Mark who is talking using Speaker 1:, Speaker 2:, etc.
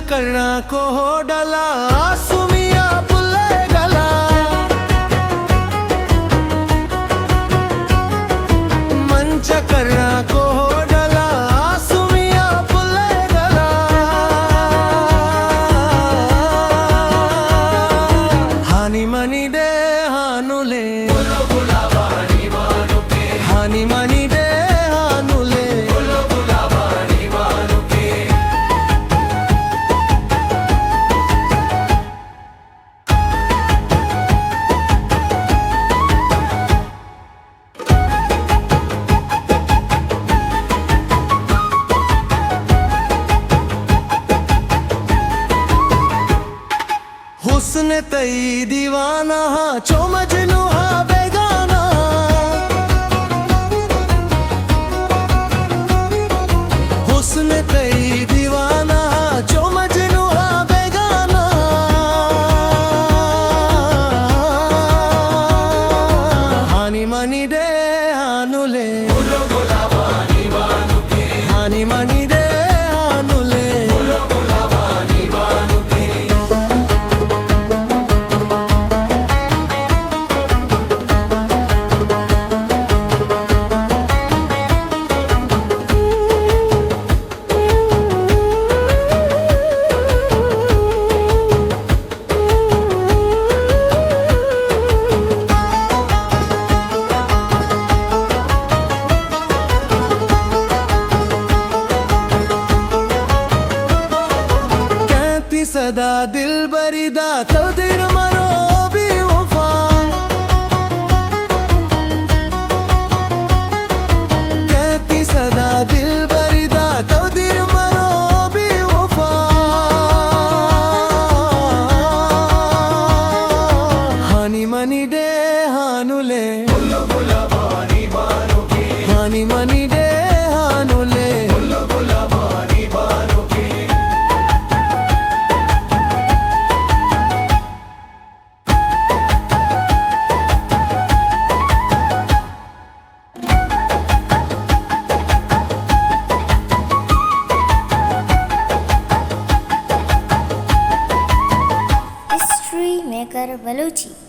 Speaker 1: करना को हो डला सुमिया पुल्ले गला मंच करना को हो डला सुमिया पुल्ले गला हानी मनी दे हानुले हानी मनी दे हुस्न तई दीवाना चो मजनू हा बेगाना हुस्न तई दीवाना चो मजनू हा बेगाना हानी मनी दे हानुले हानी मनी दे सदा दिल बरीदा तकदीर मरो भी वफा कहती सदा दिल बरीदा तकदीर मरो भी वफा हानी मनी दे हानुले हानी मनी दे हानुले
Speaker 2: Maker Baluchi.